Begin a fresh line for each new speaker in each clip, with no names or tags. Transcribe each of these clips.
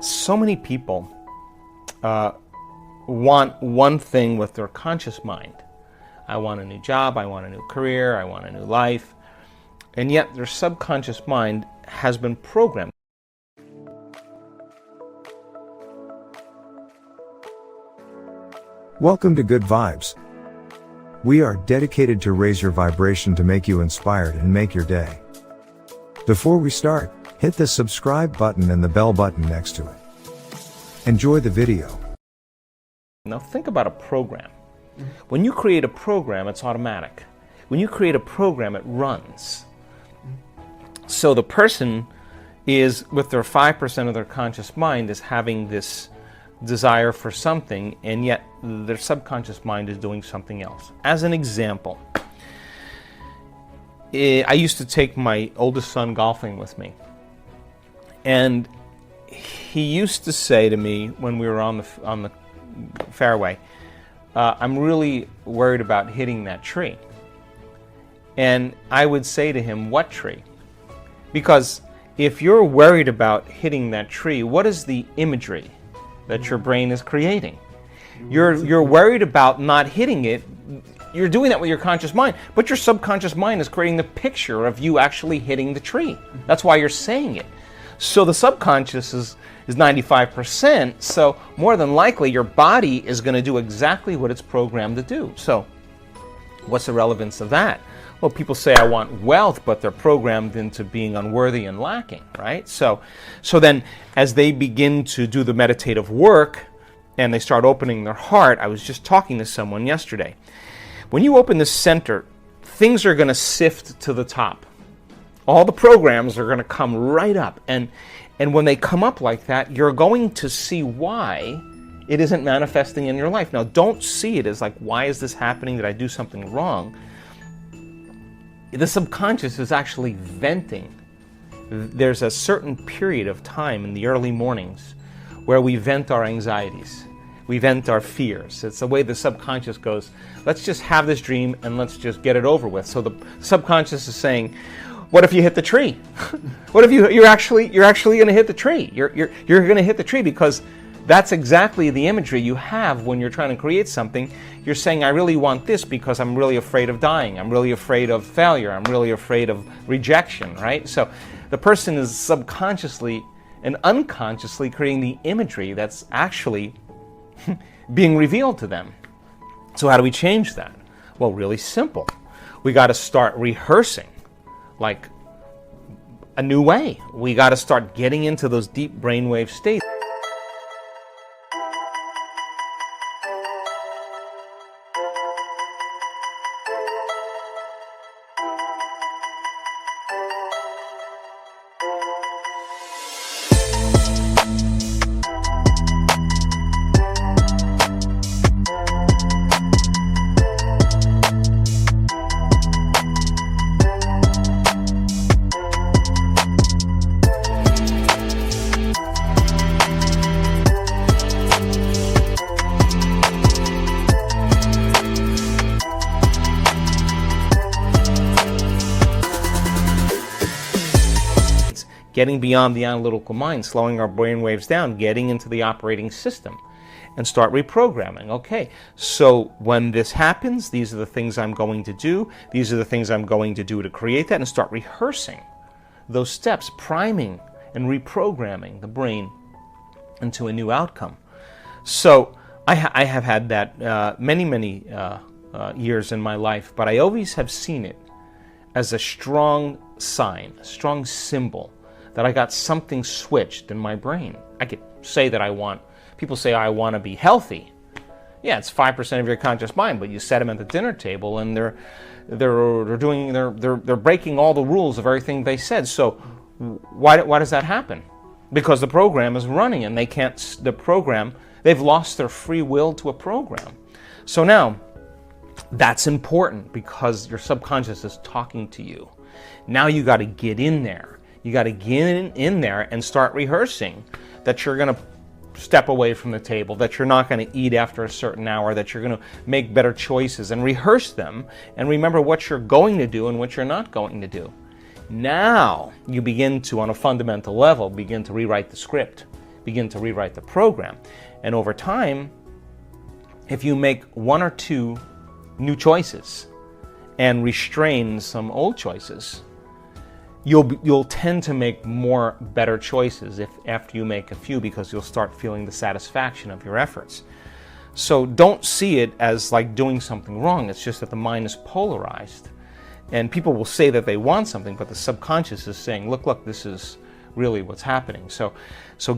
So many people want one thing with their conscious mind. I want a new job, I want a new career, I want a new life. And yet their subconscious mind has been programmed.
Welcome to Good Vibes. We are dedicated to raise your vibration to make you inspired and make your day. Before we start, hit the subscribe button and the bell button next to it. Enjoy the video.
Now think about a program. When you create a program, it's automatic. When you create a program, it runs. So the person is, with their 5% of their conscious mind, is having this desire for something, and yet their subconscious mind is doing something else. As an example, I used to take my oldest son golfing with me, and he used to say to me when we were on the fairway, I'm really worried about hitting that tree. And I would say to him, what tree? Because if you're worried about hitting that tree, what is the imagery that your brain is creating? You're worried about not hitting it. You're doing that with your conscious mind, but your subconscious mind is creating the picture of you actually hitting the tree. That's why you're saying it. So the subconscious is 95%, so more than likely your body is going to do exactly what it's programmed to do. So what's the relevance of that? Well, people say I want wealth, but they're programmed into being unworthy and lacking, right? So then as they begin to do the meditative work and they start opening their heart, I was just talking to someone yesterday. When you open the center, things are going to sift to the top. All the programs are going to come right up. And when they come up like that, you're going to see why it isn't manifesting in your life. Now, don't see it as like, why is this happening? Did I do something wrong? The subconscious is actually venting. There's a certain period of time in the early mornings where we vent our anxieties. We vent our fears. It's the way the subconscious goes, let's just have this dream and let's just get it over with. So the subconscious is saying, what if you hit the tree? What if you're actually going to hit the tree? You're going to hit the tree because that's exactly the imagery you have when you're trying to create something. You're saying, I really want this because I'm really afraid of dying. I'm really afraid of failure. I'm really afraid of rejection, right? So the person is subconsciously and unconsciously creating the imagery that's actually being revealed to them. So how do we change that? Well, really simple. We got to start rehearsing like a new way. We got to start getting into those deep brainwave states. Getting beyond the analytical mind, slowing our brain waves down, getting into the operating system, and start reprogramming. Okay, so when this happens, these are the things I'm going to do. These are the things I'm going to do to create that, and start rehearsing those steps, priming and reprogramming the brain into a new outcome. So I have had that many years in my life, but I always have seen it as a strong sign, a strong symbol that I got something switched in my brain. I could say that people say I want to be healthy. Yeah, it's 5% of your conscious mind, but you set them at the dinner table and they're breaking all the rules of everything they said. So why does that happen? Because the program is running and they've lost their free will to a program. So now that's important because your subconscious is talking to you. Now you got to get in there. You got to get in there and start rehearsing that you're going to step away from the table, that you're not going to eat after a certain hour, that you're going to make better choices and rehearse them and remember what you're going to do and what you're not going to do. Now you begin to, on a fundamental level, begin to rewrite the script. begin to rewrite the program. And over time, if you make one or two new choices and restrain some old choices, you'll tend to make more better choices after you make a few, because you'll start feeling the satisfaction of your efforts. So don't see it as like doing something wrong. It's just that the mind is polarized. And people will say that they want something, but the subconscious is saying, look, this is really what's happening. So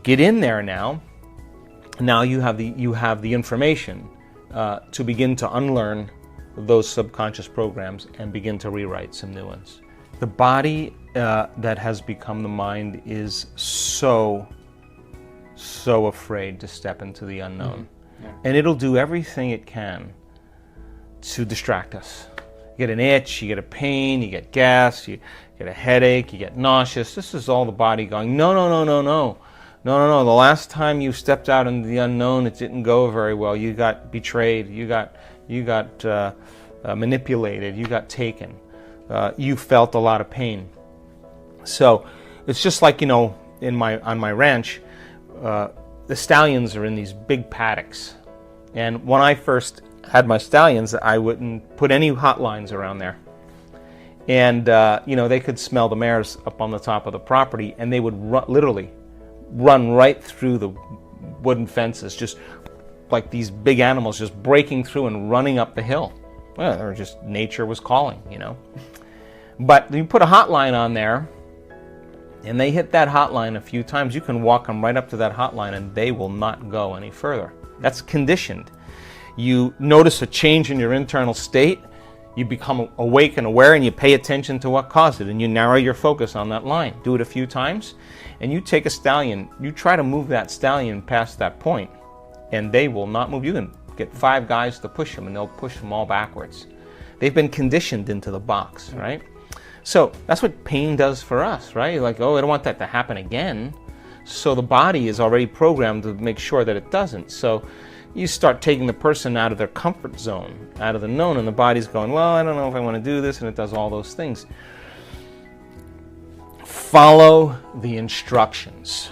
get in there now. Now you have the information to begin to unlearn those subconscious programs and begin to rewrite some new ones. The body that has become the mind is so afraid to step into the unknown. Mm-hmm. Yeah. And it'll do everything it can to distract us. You get an itch, you get a pain, you get gas, you get a headache, you get nauseous. This is all the body going, no. The last time you stepped out into the unknown, it didn't go very well. You got betrayed, you got manipulated, you got taken. You felt a lot of pain. So it's just like, on my ranch, the stallions are in these big paddocks. And when I first had my stallions, I wouldn't put any hot lines around there. And, they could smell the mares up on the top of the property, and they would literally run right through the wooden fences, just like these big animals just breaking through and running up the hill. Well, they were just, nature was calling, But you put a hot line on there, and they hit that hotline a few times, you can walk them right up to that hotline and they will not go any further. That's conditioned. You notice a change in your internal state, you become awake and aware, and you pay attention to what caused it, and you narrow your focus on that line. Do it a few times, and you take a stallion, you try to move that stallion past that point, and they will not move. You can get 5 guys to push them, and they'll push them all backwards. They've been conditioned into the box, right? So that's what pain does for us, right? Like, I don't want that to happen again. So the body is already programmed to make sure that it doesn't. So you start taking the person out of their comfort zone, out of the known, and the body's going, well, I don't know if I want to do this, and it does all those things. Follow the instructions.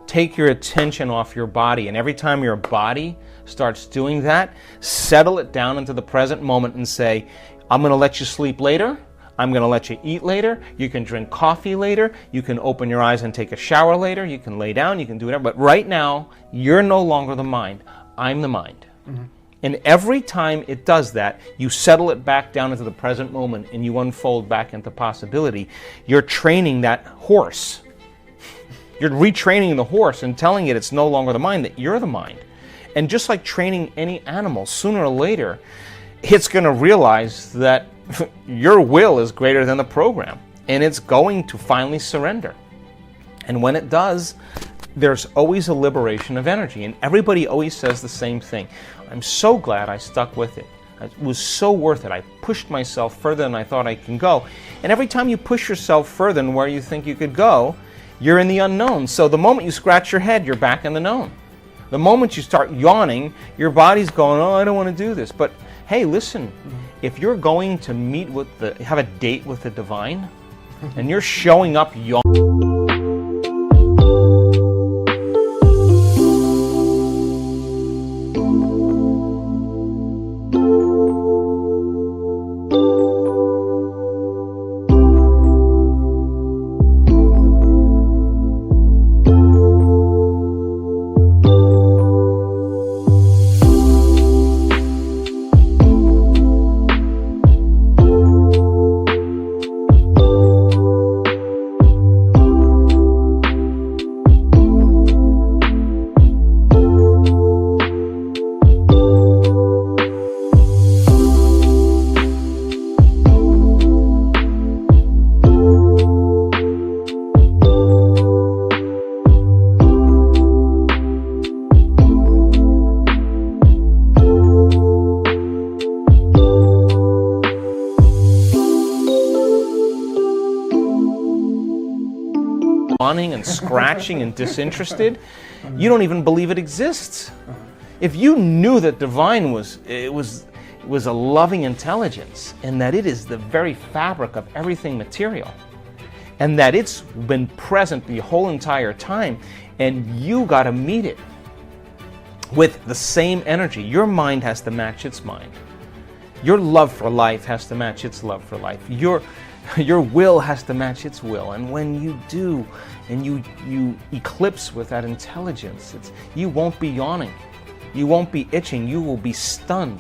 Take your attention off your body, and every time your body starts doing that, settle it down into the present moment and say, I'm going to let you sleep later. I'm going to let you eat later. You can drink coffee later. You can open your eyes and take a shower later. You can lay down. You can do whatever. But right now, you're no longer the mind. I'm the mind. Mm-hmm. And every time it does that, you settle it back down into the present moment and you unfold back into possibility. You're training that horse. You're retraining the horse and telling it it's no longer the mind, that you're the mind. And just like training any animal, sooner or later, it's going to realize that your will is greater than the program, and it's going to finally surrender. And when it does, there's always a liberation of energy, and everybody always says the same thing. I'm so glad I stuck with it. It was so worth it. I pushed myself further than I thought I can go. And every time you push yourself further than where you think you could go, you're in the unknown. So the moment you scratch your head, you're back in the known. The moment you start yawning, your body's going, I don't want to do this. But hey, listen, if you're going to have a date with the divine, and you're showing up yawning, and scratching and disinterested, you don't even believe it exists. If you knew that divine was a loving intelligence, and that it is the very fabric of everything material, and that it's been present the whole entire time, And you got to meet it with the same energy. Your mind has to match its mind. Your love for life has to match its love for life. Your will has to match its will. And when you do, and you eclipse with that intelligence, you won't be yawning. You won't be itching. You will be stunned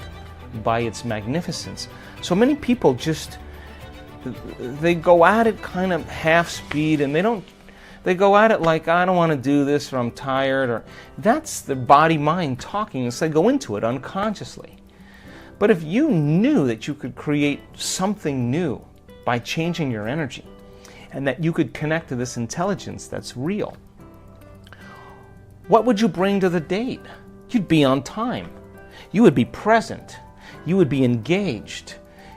by its magnificence. So many people they go at it kind of half speed, and they go at it like, I don't want to do this, or I'm tired, or that's the body mind talking as they go into it unconsciously. But if you knew that you could create something new by changing your energy, and that you could connect to this intelligence that's real, what would you bring to the date? You'd be on time. You would be present. You would be engaged.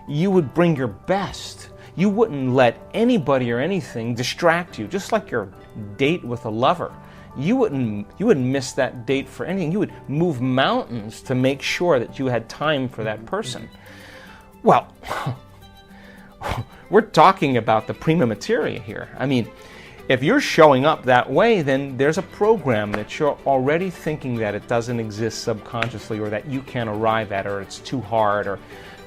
You would bring your best. You wouldn't let anybody or anything distract you, just like your date with a lover. You wouldn't miss that date for anything. You would move mountains to make sure that you had time for that person. Well, we're talking about the prima materia here. I mean, if you're showing up that way, then there's a program that you're already thinking that it doesn't exist subconsciously, or that you can't arrive at, or it's too hard, or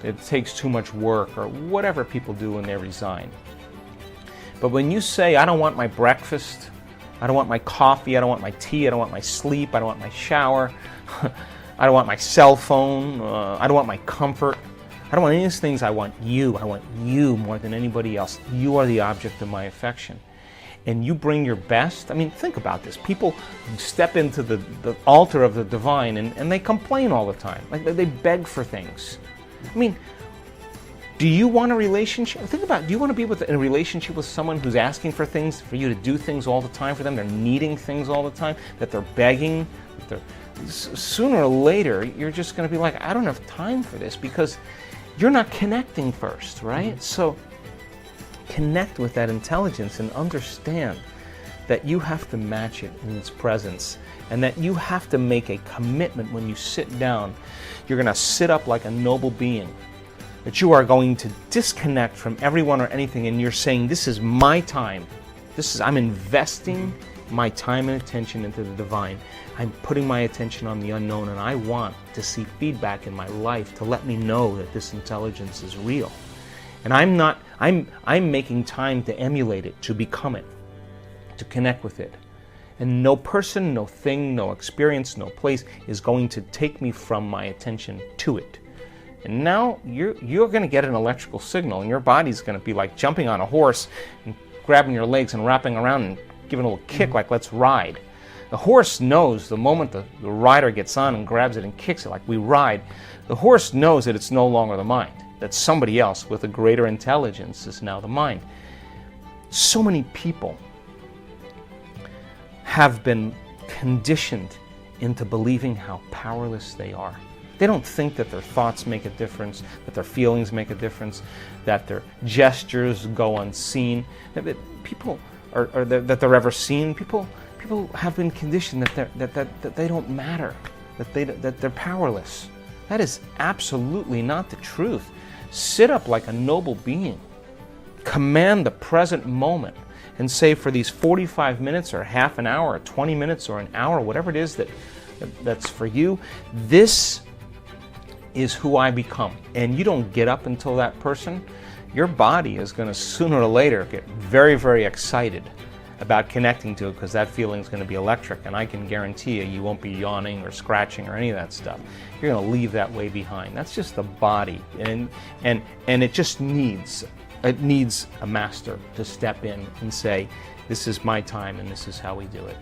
it takes too much work, or whatever people do when they resign. But when you say, I don't want my breakfast, I don't want my coffee, I don't want my tea, I don't want my sleep, I don't want my shower, I don't want my cell phone, I don't want my comfort, I don't want any of these things. I want you more than anybody else. You are the object of my affection. And you bring your best. I mean, think about this. People step into the altar of the divine, and they complain all the time. Like, they beg for things. I mean, do you want a relationship? Think about it. Do you want to be in a relationship with someone who's asking for things, for you to do things all the time for them? They're needing things all the time, that they're begging. Sooner or later, you're just going to be like, I don't have time for this, because you're not connecting first, right? Mm-hmm. So connect with that intelligence and understand that you have to match it in its presence, and that you have to make a commitment when you sit down. You're going to sit up like a noble being, that you are going to disconnect from everyone or anything, and you're saying, this is my time. I'm investing my time and attention into the divine. I'm putting my attention on the unknown, and I want to see feedback in my life to let me know that this intelligence is real. And I'm making time to emulate it, to become it, to connect with it. And no person, no thing, no experience, no place is going to take me from my attention to it. And now you're going to get an electrical signal, and your body's going to be like jumping on a horse and grabbing your legs and wrapping around and giving a little kick, like, let's ride. The horse knows the moment the rider gets on and grabs it and kicks it, like we ride, the horse knows that it's no longer the mind, that somebody else with a greater intelligence is now the mind. So many people have been conditioned into believing how powerless they are. They don't think that their thoughts make a difference, that their feelings make a difference, that their gestures go unseen, that people that they're ever seen. People have been conditioned that they don't matter, that they're powerless. That is absolutely not the truth. Sit up like a noble being. Command the present moment and say, for these 45 minutes or half an hour or 20 minutes or an hour, whatever it is that's for you, this is who I become. And you don't get up until that person. Your body is going to sooner or later get very, very excited about connecting to it, because that feeling is going to be electric, and I can guarantee you won't be yawning or scratching or any of that stuff. You're going to leave that way behind. That's just the body, and it just needs a master to step in and say, this is my time and this is how we do it.